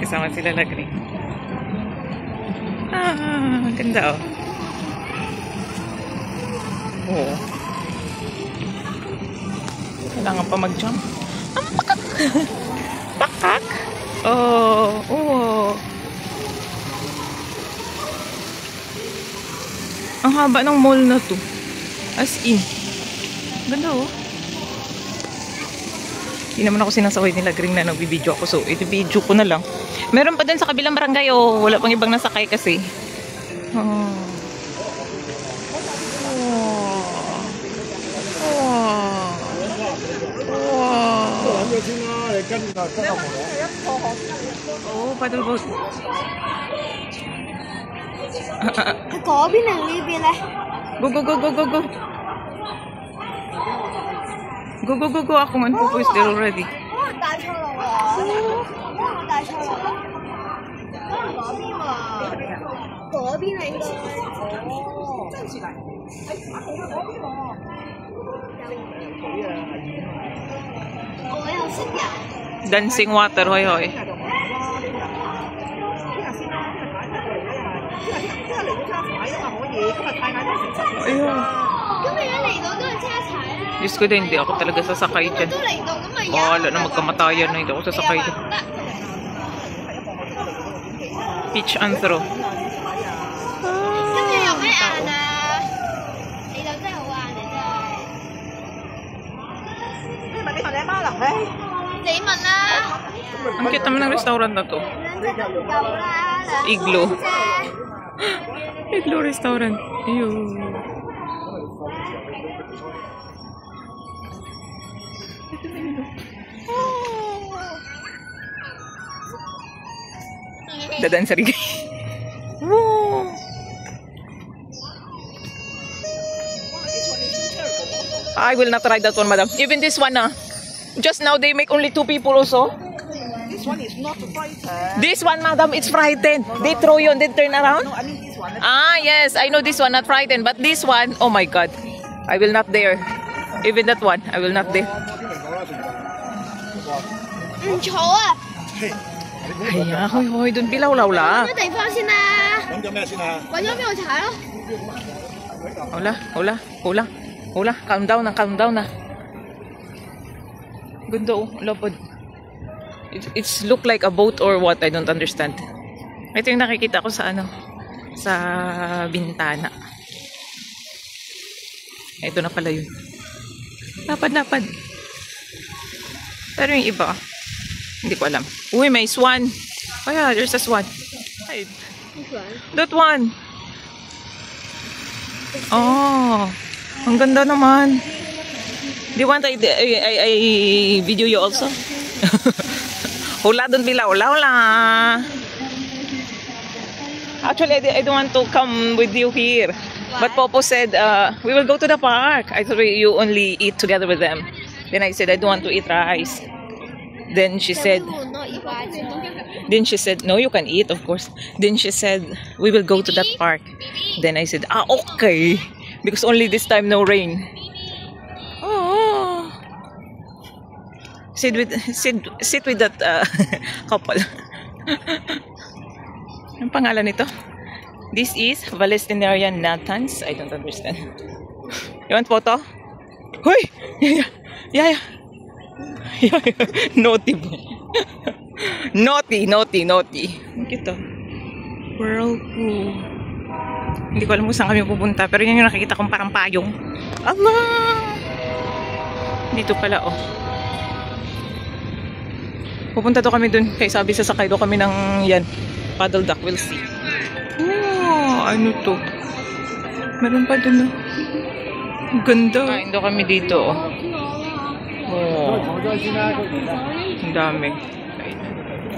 Kasama sila Lagri. Ah, ganda oh. Oo. Kailangan pa mag-jump. Ang pakak! Pakak! Oh, oo. Ang haba ng mall na to. As in. Ganda oh. Hindi naman ako sinasaway nila Gring na nagbibideo ako. So, ito-video ko na lang. Meron pa din sa kabilang barangay oh. Wala pang ibang nasakay kasi. Oh. Oh, paddle boat. 喺嗰邊定呢邊咧？ Go, go, go, go, go, go. Go, go, go, go. Ako man po is there already. 可能帶錯路喎，可能我帶錯路。可能嗰邊喎，嗰邊啊應該。哦，真係嚟。我又識人。 Dancing water, hoy, hoy. Ayun. 咁你一嚟到都係車一齊咧？ Diyos ko din, hindi ako talaga sasakay dyan. 都嚟到咁咪有。 Wala na magkamatayan na hindi ako sasakay dyan. Pitch and throw. 今日有咩眼啊？你就真係好眼你真係。你問你阿媽啦，你問啦。 Ang cute naman ng restaurant na to. 兩隻都唔夠啦，兩 Iglo. 隻啫。 Iglo restaurant. Ayun. Dadaan sa rigay. I will not ride that one, madam. Even this one, just now they make only 2 people also. This one is not frightened. This one, madam, it's frightened. They throw you and then turn around. No, I mean this one. Ah, yes, I know this one, not frightened. But this one, oh my God. I will not dare. Even that one, I will not dare. 唔嘈啊！ Ay, hoy, hoy, dun bilaw-law la. 揾咗地方先啦。揾咗咩先啊？揾咗邊度踩咯？ Hola, hola, hola, hola. Calm down na, calm down na. Ganda oh, lapad. It's look like a boat or what, I don't understand. Ito yung nakikita ko sa ano, sa bintana. Ito na pala yun. Lapad, lapad. Pero yung iba, hindi ko alam. Uy, may swan. Oh yeah, there's a swan. Hey, that one. Oh, ang ganda naman. Do you want I video you also? Hula dun bila, hula, hula. Actually, I don't want to come with you here. But Popo said, we will go to the park. I thought you only eat together with them. Then I said, I don't want to eat rice. Then she said, no, you can eat, of course. Then she said, we will go to that park. Then I said, okay. Because only this time, no rain. Oh. Sit with that couple. Ang pangalan nito? This is Valestinarian Nathans. I don't understand. You want photo? Hoy! Yeah. Naughty boy. Naughty. Ang cute oh. Whirlpool. Hindi ko alam kung saan kami pupunta. Pero yun yung nakikita kong parang payong. Ama! Dito pala oh. Pupunta to kami dun. Kaya sabi sasakay do kami ng yan. Paddle duck. We'll see. Oh, ano to? Meron pa dun oh. Ganda. Kain do kami dito oh. Oh. Ang dami.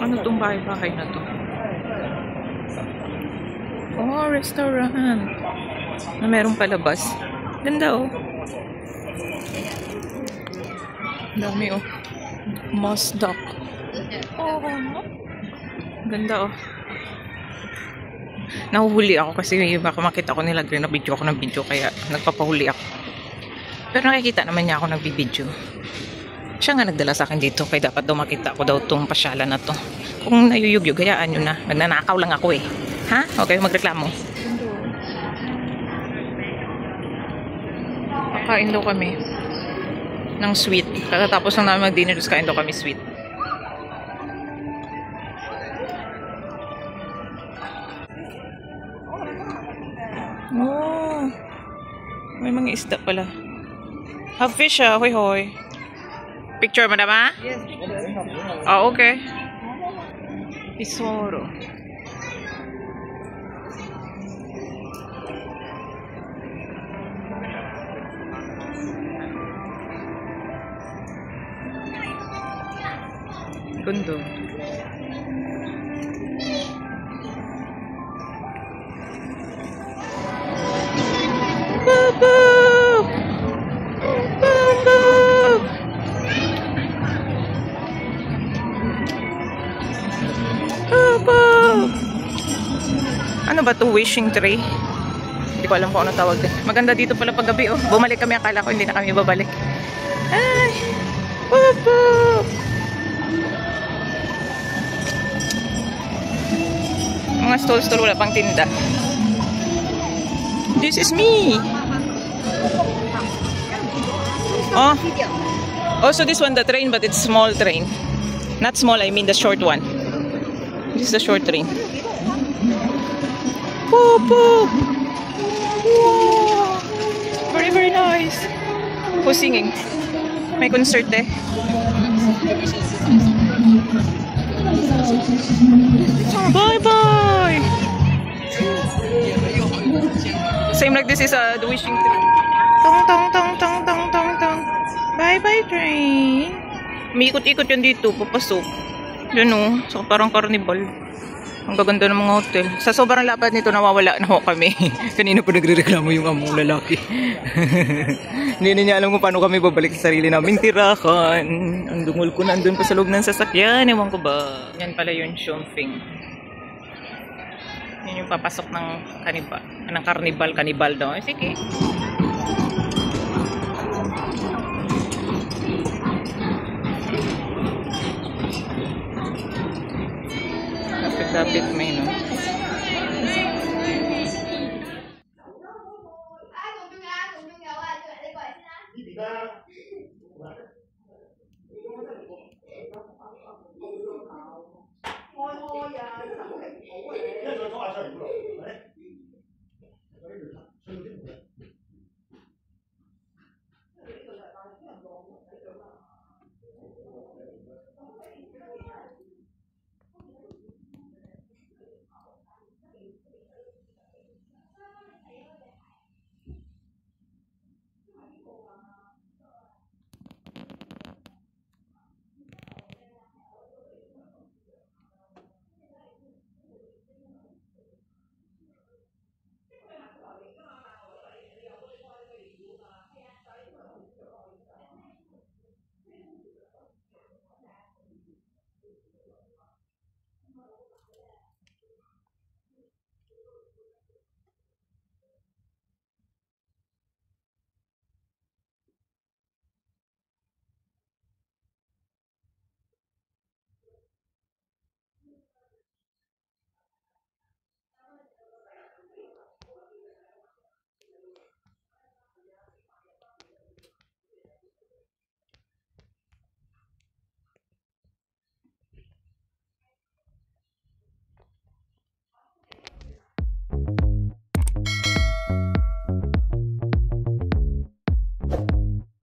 Ano tong bahay-bahay na to? Oh, restaurant. Na merong palabas. Ganda oh. Ang dami oh. Moss duck. Oh. Ganda oh. Nahuhuli ako kasi baka makita ko nila green na video ako ng video kaya nagpapahuli ako. Pero nakikita naman niya ako nagbibideo. Siya nga nagdala sa akin dito, kaya dapat daw makita ko daw tong pasyalan na to. Kung nayuyugyug, hayaan nyo na. Nagnanakaw lang ako eh. Ha? Okay, magreklamo. Kakain daw kami ng sweet. Katapos lang namin mag-dinner, tapos kain daw kami sweet. Oh, may mga isda pala. Have fish ah, hoy hoy. Picture mo naman? Yes. Oh, okay. Tesoro. Gundo. Boo! Ano ba to? Wishing tree? Hindi ko alam kung ano tawag din. Maganda dito pala pag gabi oh. Bumalik kami, akala ko hindi na kami babalik. Ay! Papa! Mga stall-stall, wala pang tinda. This is me! Oh. Oh, so this one the train, but it's small train. Not small, I mean the short one. This is the short train. Papa! Wow! Very, very nice. Who's singing? May concert eh. Bye-bye! Same like this is the wishing tree. Tong, tong, tong, tong, tong, tong, tong. Bye-bye train. May ikot-ikot yan dito, papasok. Yan o, so parang carnival. Ang gaganda ng mga hotel. Sa sobrang lapad nito, nawawala na ho kami. Kanina po nagre-reklamo yung among lalaki. Hindi na niya alam kung paano kami babalik sa sarili namin tirahan. Ang dungol ko nandun pa sa loob ng sasakyan. Ewan ko ba? Yan pala yung Chongqing. Yan yung papasok ng kanibal. Ng carnival daw. Sige.